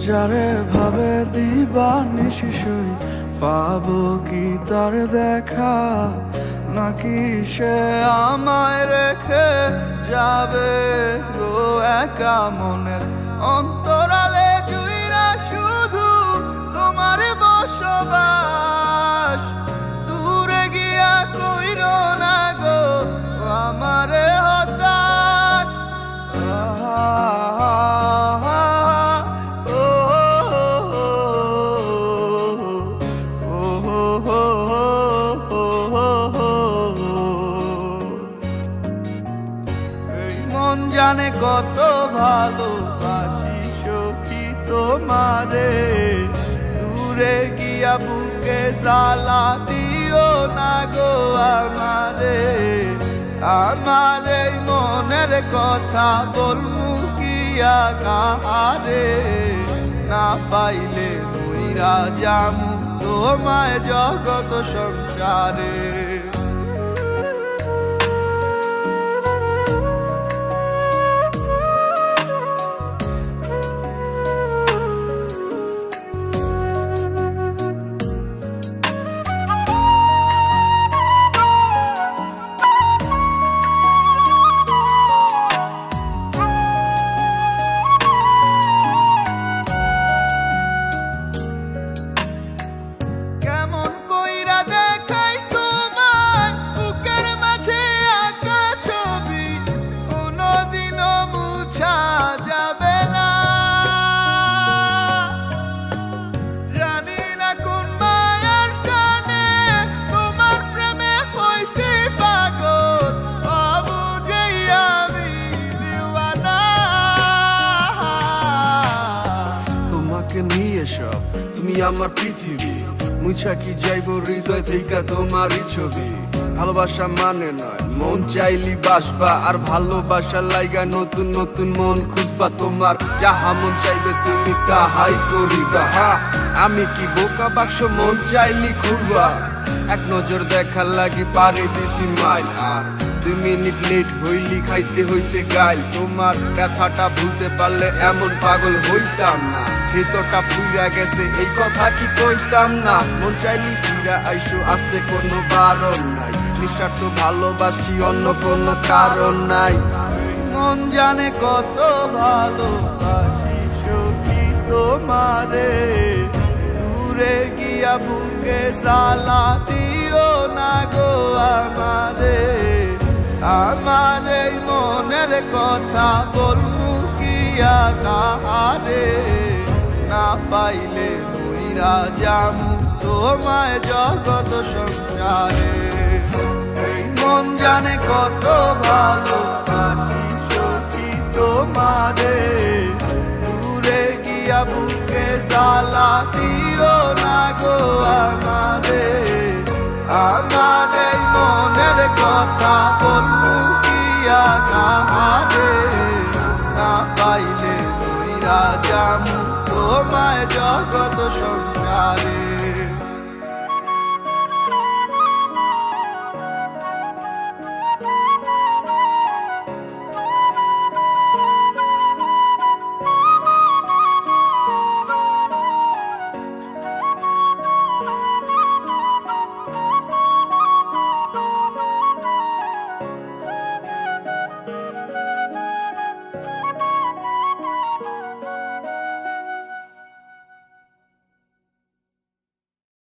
যারে ভাবে দিবানিশি শুই, পাবো কি তার দেখা? নাকি সে আমায় রেখে যাবে গো একা মনের অন্তরালে জুইরা শুধু তোমার বসবাস। দূরে গিয়া কইরো না গো আমারে হতাশ। মন জানে কত ভালোবাসি সখী তোমারে, দূরে গিয়া বুকে জ্বালা দিও না গো আমারে। আমার এই মনের কথা বলমু কিয়া কাহারে, না পাইলে মইরা জামু তোমায় জগত সংসারে। নিয়ে সব তুমি আমার পৃথিবী, মুছা কি যাইব হৃদয় থেকে তোমারই ছবি। ভালোবাসা মানে নয় মন চাইলি বাসবা, আর ভালোবাসার লাইগা নতুন নতুন মন খুঁজবা। তোমার যাহা মন চাইবে তুমি তাহাই করিবা। আমি কি বোকা বাক্স মন চাইলি খুলবা? এক নজর দেখার লাগি পারে দিছি মাইল, আর 2 মিনিট লেট হইলি খাইতে হইছে গাইল। তোমার ব্যথাটা ভুলতে পারলে এমন পাগল হইতাম না, ভেতরটা পুইরা গেছে এই কথা কি কইতাম না। মন চাইলি ফিরা আইসো আসতে কোনো বারণ নাই, নিঃস্বার্থ ভালোবাসি অন্য কোনো কারণ নাই। মন জানে কত ভালোবাসি সখী তোমারে, দূরে গিয়া বুকে জ্বালা দিও না গো আমারে। আমার এই মনের কথা বলমু কিয়া কাহারে, না পাইলে মইরা জামু তোমায় জগত সংসারে। মন জানে কত ভালোবাসি সখী তোমারে, দূরে গিয়া বুকে জ্বালা দিও না গো আমারে। আমার এই মনের কথা বলবো কিয়া কাহারে, না পাইলে মইরা জামু তোমায় জগত সংসারে।